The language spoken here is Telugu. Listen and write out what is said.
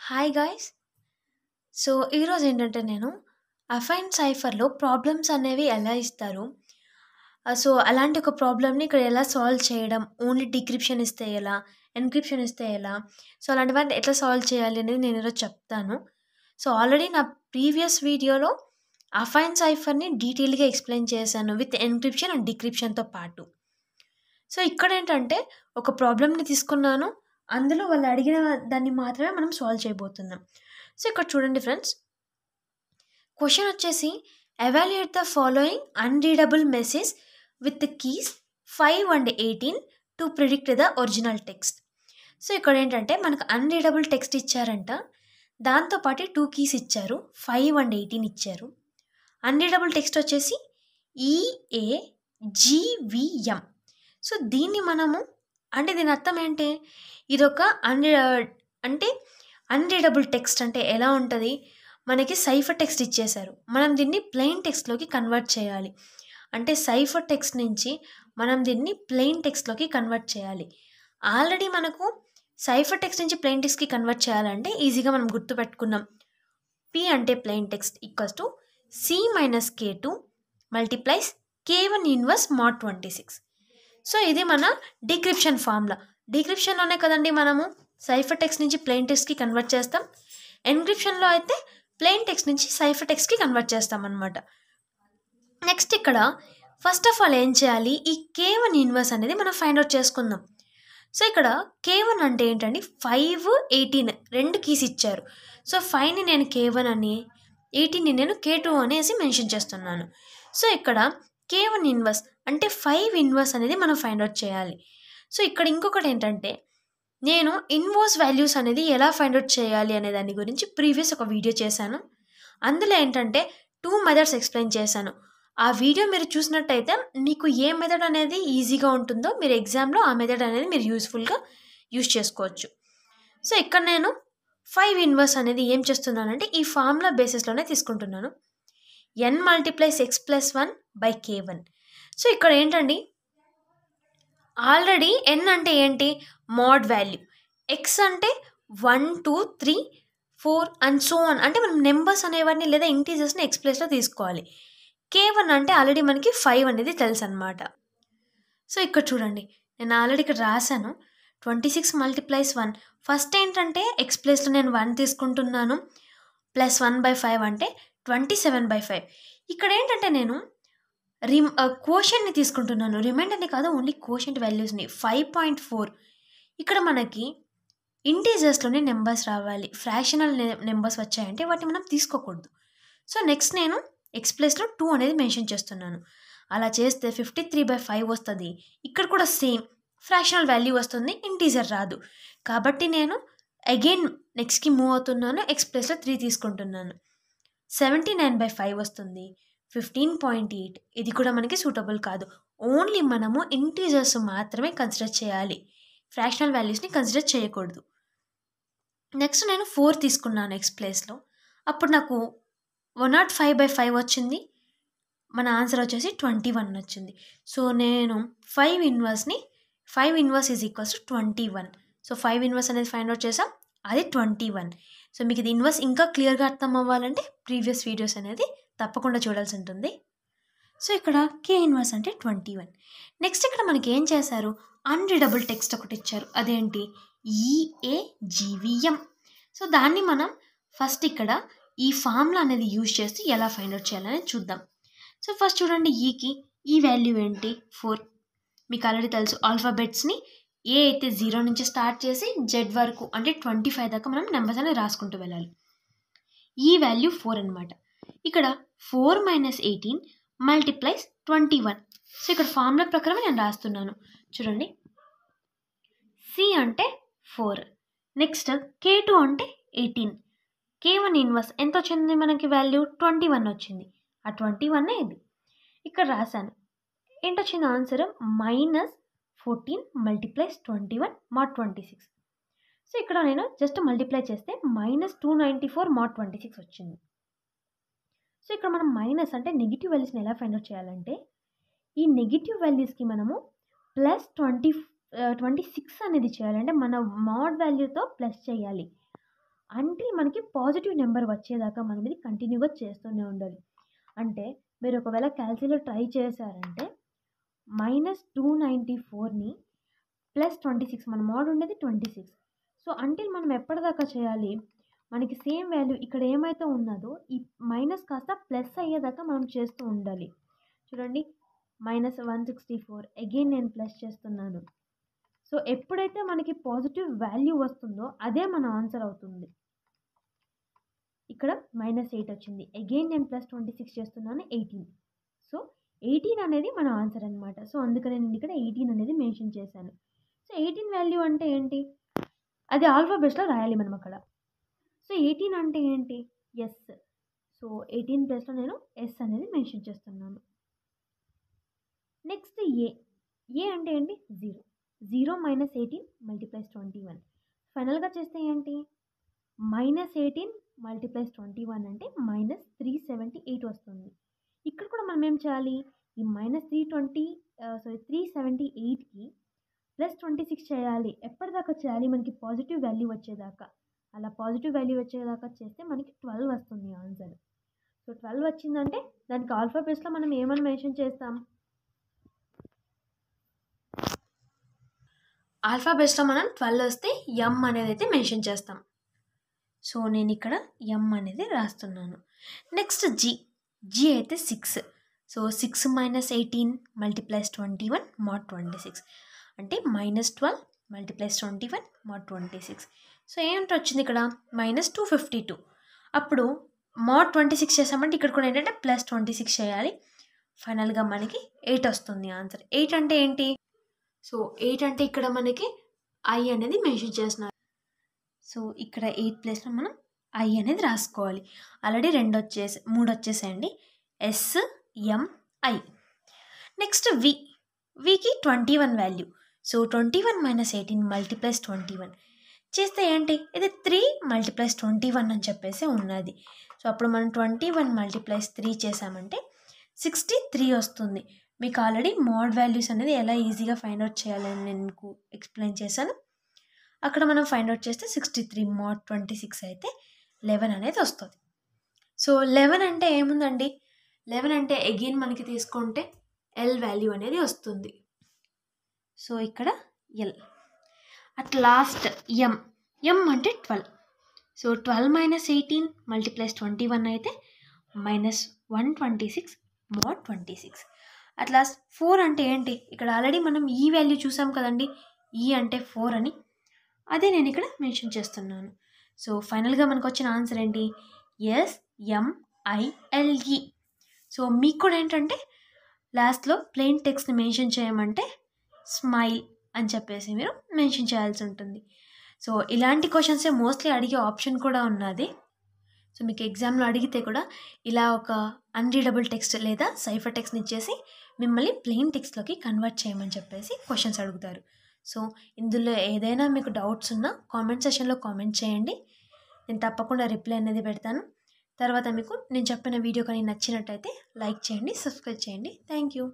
Hi guys. సో, ఈరోజు ఏంటంటే నేను అఫైన్ సైఫర్‌లో ప్రాబ్లమ్స్ అనేవి ఎలా ఇస్తారు? సో, అలాంటి ఒక ప్రాబ్లమ్‌ని ఇక్కడ ఎలా సాల్వ్ చేయడం? ఓన్లీ డిక్రిప్షన్ ఇస్తే ఎలా? ఎన్‌క్రిప్షన్ ఇస్తే ఎలా? సో, అలాంటివన్నీ ఎట్లా సాల్వ్ చేయాలి అనేది నేను ఈరోజు చెప్తాను. సో, ఆల్రెడీ నా ప్రీవియస్ వీడియోలో అఫైన్ సైఫర్‌ని డీటెయిల్‌గా ఎక్స్‌ప్లెయిన్ చేశాను విత్ ఎన్‌క్రిప్షన్ అండ్ డిక్రిప్షన్‌తో పాటు. సో, ఇక్కడేంటంటే ఒక ప్రాబ్లమ్‌ని తీసుకున్నాను. అందులో వాళ్ళు అడిగిన దాన్ని మాత్రమే మనం సాల్వ్ చేయబోతున్నాం. సో, ఇక్కడ చూడండి ఫ్రెండ్స్. క్వెషన్ వచ్చేసి evaluate the following unreadable message with the keys 5 and 18 to predict the original text. So, ఇక్కడేంటంటే మనకు అన్‌రీడబుల్ టెక్స్ట్ ఇచ్చారంట. దాంతో పాటు 2 కీస్ ఇచ్చారు. 5 అండ్ 18 ఇచ్చారు. అన్‌రీడబుల్ టెక్స్ట్ వచ్చేసి EAGVM. సో, దీన్ని మనము అంటే దీని అర్థం ఏంటి? ఇదొక అంటే అన్‌రీడబుల్ టెక్స్ట్ అంటే ఎలా ఉంటది? మనకి సైఫర్ టెక్స్ట్ ఇచ్చేశారు. మనం దీన్ని ప్లెయిన్ టెక్స్ట్‌లోకి కన్వర్ట్ చేయాలి. అంటే సైఫర్ టెక్స్ట్ నుంచి మనం దీన్ని ప్లెయిన్ టెక్స్ట్‌లోకి కన్వర్ట్ చేయాలి. ఆల్రెడీ మనకు సైఫర్ టెక్స్ట్ నుంచి ప్లెయిన్ టెక్స్ట్‌కి కన్వర్ట్ చేయాలంటే ఈజీగా మనం గుర్తుపెట్టుకున్నాం. P అంటే plain text equals to C-K2 multiplies K1 inverse mod 26. So, ఇది మన డిక్రిప్షన్ ఫార్ములా. డిక్రిప్షన్‌లోనే కదండీ మనము సైఫర్ టెక్స్ట్ నుంచి ప్లెయిన్ టెక్స్ట్‌కి కన్వర్ట్ చేస్తాం. ఎన్‌క్రిప్షన్‌లో అయితే ప్లెయిన్ టెక్స్ట్ నుంచి సైఫర్ టెక్స్ట్‌కి కన్వర్ట్ చేస్తామన్నమాట. నెక్స్ట్ ఇక్కడ ఫస్ట్ ఆఫ్ ఆల్ ఏం చేయాలి? ఈ K1 ఇన్వర్స్ అనేది మనం ఫైండ్ ఔట్ చేసుకుందాం. సో, ఇక్కడ K1 అంటే ఏంటండి? 5, 18 2 కీస్ ఇచ్చారు. సో, 5ని నేను K1 అని, 18ని నేను K2 అనేసి మెన్షన్ చేస్తున్నాను. సో, ఇక్కడ K1 ఇన్వర్స్ అంటే 5 ఇన్వర్స్ అనేది మనం ఫైండ్ ఔట్ చేయాలి. సో, ఇక్కడ ఇంకొకటి ఏంటంటే నేను ఇన్వర్స్ వాల్యూస్ అనేది ఎలా ఫైండ్ ఔట్ చేయాలి అనే దాని గురించి ప్రీవియస్ ఒక వీడియో చేశాను. అందులో ఏంటంటే 2 మెథడ్స్ ఎక్స్‌ప్లెయిన్ చేశాను. ఆ వీడియో మీరు చూసినట్టయితే మీకు ఏ మెథడ్ అనేది ఈజీగా ఉంటుందో మీరు ఎగ్జామ్‌లో ఆ మెథడ్ అనేది మీరు యూజ్ చేసుకోవచ్చు. సో, ఇక్కడ నేను 5 ఇన్వర్స్ అనేది ఏం చేస్తున్నానంటే ఈ ఫార్ములా బేసిస్‌లోనే తీసుకుంటున్నాను. n multiplies x plus 1 by K1. So, ఇక్కడ ఏంటండి ఆల్రెడీ n అంటే ఏంటి? Mode value. x అంటే 1, 2, 3, 4 అండ్ సో ఆన్. అంటే మనం నంబర్స్ అనేవాటిని లేదా ఇంటీజర్స్‌ని x ప్లేస్‌లో తీసుకోవాలి. K1 అంటే ఆల్రెడీ మనకి 5 అనేది తెలుసనమాట. సో, ఇక్కడ చూడండి. నేను ఆల్రెడీ ఇక్కడ రాసాను. 26 మల్టిప్లైస్ 1. ఫస్ట్ ఏంటంటే x ప్లేస్‌లో నేను 1 తీసుకుంటున్నాను. ప్లస్ 1/5 అంటే 27/5. ఇక్కడేంటంటే నేను కోషెంట్‌ని తీసుకుంటున్నాను. రిమైండర్‌ని కాదు, ఓన్లీ కోషెంట్ వాల్యూస్‌ని 5.4. ఇక్కడ మనకి ఇంటీజర్స్‌లోనే నంబర్స్ రావాలి. ఫ్రాక్షనల్ నంబర్స్ వచ్చాయంటే వాటిని మనం తీసుకోకూడదు. సో, నెక్స్ట్ నేను x ప్లేస్‌లో 2 అనేది మెన్షన్ చేస్తున్నాను. అలా చేస్తే 53/5 వస్తది. ఇక్కడ కూడా సేమ్ ఫ్రాక్షనల్ వాల్యూ వస్తుంది. ఇంటీజర్ రాదు. కాబట్టి నేను అగైన్ నెక్స్ట్‌కి మూవ్ అవుతున్నాను. x ప్లేస్‌లో 3 తీసుకుంటున్నాను. 79/5 వస్తుంది. 15.8 ఇది కూడా మనకి సూటబుల్ కాదు. ఓన్లీ మనము ఇంటీజర్స్ మాత్రమే కన్సిడర్ చేయాలి. ఫ్రాక్షనల్ వాల్యూస్‌ని కన్సిడర్ చేయకూడదు. నెక్స్ట్ నేను 4 తీసుకున్నాను x ప్లేస్‌లో. అప్పుడు నాకు 105/5 వచ్చింది. మన ఆన్సర్ వచ్చేసి 21 వచ్చింది. సో, నేను 5 inverse is equals to 21. So, 5 inverse అనేది ఫైండ్ ఔట్ చేసాం. అది 21. సో, మీకు ఇది ఇన్వర్స్ ఇంకా క్లియర్‌గా అర్థం అవ్వాలంటే ప్రీవియస్ వీడియోస్ అనేది తప్పకుండా చూడాల్సి ఉంటుంది. సో, ఇక్కడ K ఇన్వర్స్ అంటే 21. నెక్స్ట్ ఇక్కడ మనకి ఏం చేశారు? అన్‌రీడబుల్ టెక్స్ట్ ఒకటి ఇచ్చారు. అదేంటి? EAGVM. సో, దాన్ని మనం ఫస్ట్ ఇక్కడ ఈ ఫార్ములా అనేది యూజ్ చేసి ఎలా ఫైండ్ ఔట్ చేయాలనేది చూద్దాం. సో, ఫస్ట్ చూడండి ఈకి ఈ వాల్యూ ఏంటి? 4. మీకు ఆల్రెడీ తెలుసు. ఆల్ఫాబెట్స్‌ని ఏ అయితే 0 నుంచి స్టార్ట్ చేసి జెడ్ వరకు అంటే 25 దాకా మనం నంబర్స్ అనేది రాసుకుంటూ వెళ్ళాలి. ఈ వాల్యూ 4 అనమాట. ఇక్కడ 4 - 18 మల్టిప్లైస్ 21. సో, ఇక్కడ ఫార్ములా ప్రకారం నేను రాస్తున్నాను. చూడండి. C అంటే 4. నెక్స్ట్ K2 అంటే 18. K1 ఇన్వర్స్ ఎంత వచ్చింది మనకి వాల్యూ? 21 వచ్చింది. ఆ 21 ఇది. ఇక్కడ రాశాను. ఏంటొచ్చింది ఆన్సర్? -14 multiplies 21 mod 26. సో, ఇక్కడ నేను జస్ట్ మల్టిప్లై చేస్తే -294 mod 26 వచ్చింది. సో, ఇక్కడ మనం మైనస్ అంటే నెగిటివ్ వాల్యూస్‌ని ఎలా ఫైండ్ ఔట్ చేయాలంటే ఈ నెగిటివ్ వాల్యూస్‌కి మనము ప్లస్ 26 అనేది చేయాలి. అంటే మన మోడ్ వాల్యూతో ప్లస్ చేయాలి. అంటిల్ మనకి పాజిటివ్ నెంబర్ వచ్చేదాకా మనం ఇది కంటిన్యూగా చేస్తూనే ఉండాలి. అంటే మీరు ఒకవేళ క్యాల్కులేటర్‌లో ట్రై చేశారంటే -294ని +26 మన మోడ్ ఉండేది 26. సో, అంటిల్ మనం ఎప్పటిదాకా చేయాలి? మనకి సేమ్ వాల్యూ ఇక్కడ ఏమైతే ఉన్నదో ఈ మైనస్ కాస్త ప్లస్ అయ్యేదాకా మనం చేస్తూ ఉండాలి. చూడండి -164 అగైన్ నేను ప్లస్ చేస్తున్నాను. సో, ఎప్పుడైతే మనకి పాజిటివ్ వాల్యూ వస్తుందో అదే మన ఆన్సర్ అవుతుంది. ఇక్కడ -8 వచ్చింది. అగైన్ నేను +26 చేస్తున్నాను 18. సో, 18 అనేది మన ఆన్సర్ అనమాట. సో, అందుకనే నేను ఇక్కడ 18 అనేది మెన్షన్ చేశాను. సో, 18 వాల్యూ అంటే ఏంటి? అది ఆల్ఫాబెట్స్‌లో రాయాలి మనం అక్కడ. సో, 18 అంటే ఏంటి? ఎస్. సో, 18 ప్లేస్‌లో నేను ఎస్ అనేది మెన్షన్ చేస్తున్నాను. నెక్స్ట్ ఏ. ఏ అంటే ఏంటి? 0. 0 - 18 × 21. ఫైనల్‌గా చేస్తే ఏంటి? -18 × 21 అంటే -378 వస్తుంది. ఇక్కడ కూడా మనం ఏం చేయాలి? ఈ -378కి +26 చేయాలి. ఎప్పటిదాకా చేయాలి? మనకి పాజిటివ్ వాల్యూ వచ్చేదాకా. అలా పాజిటివ్ వాల్యూ వచ్చేదాకా చేస్తే మనకి 12 వస్తుంది ఆన్సర్. సో, 12 వచ్చిందంటే దానికి ఆల్ఫాబెట్స్‌లో మనం ఏమని మెన్షన్ చేస్తాం? ఆల్ఫాబెట్స్‌లో మనం 12 వస్తే ఎం అనేది అయితే మెన్షన్ చేస్తాం. సో, నేను ఇక్కడ ఎం అనేది రాస్తున్నాను. Next G. జీ అయితే 6. సో, 6 - 18 × 21 mod 26 అంటే -12 × 21 mod 26. సో, ఏంటి వచ్చింది ఇక్కడ? -252. అప్పుడు mod 26 చేసామంటే ఇక్కడ కూడా ఏంటంటే +26 చేయాలి. ఫైనల్‌గా మనకి 8 వస్తుంది ఆన్సర్. 8 అంటే ఏంటి? సో, 8 అంటే ఇక్కడ మనకి ఐ అనేది మెన్షన్ చేస్తున్నారు. సో, ఇక్కడ 8 ప్లేస్‌లో మనం ఐ అనేది రాసుకోవాలి. ఆల్రెడీ 3 వచ్చేసాయండి. S, M, I. Next V. వికి 21 వాల్యూ. సో, 21 - 18 × 21 చేస్తే ఏంటి? ఇది 3 × 21 అని చెప్పేసి ఉన్నది. సో, అప్పుడు మనం 21 × 3 చేసామంటే 63 వస్తుంది. మీకు ఆల్రెడీ మోడ్ వాల్యూస్ అనేది ఎలా ఈజీగా ఫైండ్ అవుట్ చేయాలని నేను మీకు ఎక్స్ప్లెయిన్ చేశాను. అక్కడ మనం ఫైండ్ అవుట్ చేస్తే 63 mod 26 అయితే 11 అనేది వస్తుంది. సో, 11 అంటే ఏముందండి? 11 అంటే అగైన్ మనకి తీసుకుంటే ఎల్ వాల్యూ అనేది వస్తుంది. సో, ఇక్కడ ఎల్. అట్ లాస్ట్ ఎం. ఎం అంటే 12. సో, 12 - 18 × 21 అయితే -126 mod 26. అట్ లాస్ట్ 4 అంటే ఏంటి? ఇక్కడ ఆల్రెడీ మనం ఈ వాల్యూ చూసాం కదండి. ఈ అంటే 4 అని. అదే నేను ఇక్కడ మెన్షన్ చేస్తున్నాను. సో, ఫైనల్‌గా మనకు వచ్చిన ఆన్సర్ ఏంటి? SMILE. సో, మీకు కూడా ఏంటంటే లాస్ట్‌లో ప్లెయిన్ టెక్స్ట్‌ని మెన్షన్ చేయమంటే స్మైల్ అని చెప్పేసి మీరు మెన్షన్ చేయాల్సి ఉంటుంది. సో, ఇలాంటి క్వశ్చన్సే మోస్ట్లీ అడిగే ఆప్షన్ కూడా ఉన్నది. సో, మీకు ఎగ్జామ్‌లో అడిగితే కూడా ఇలా ఒక అన్‌రీడబుల్ టెక్స్ట్ లేదా సైఫర్ టెక్స్ట్‌ని ఇచ్చేసి మిమ్మల్ని ప్లెయిన్ టెక్స్ట్‌లోకి కన్వర్ట్ చేయమని చెప్పేసి క్వశ్చన్స్ అడుగుతారు. సో, ఇందులో ఏదైనా మీకు డౌట్స్ ఉన్నా కామెంట్ సెక్షన్‌లో కామెంట్ చేయండి. నేను తప్పకుండా రిప్లై అనేది పెడతాను. తర్వాత మీకు నేను చెప్పిన వీడియో కానీ నచ్చినట్టయితే లైక్ చేయండి, సబ్స్క్రైబ్ చేయండి. Thank you.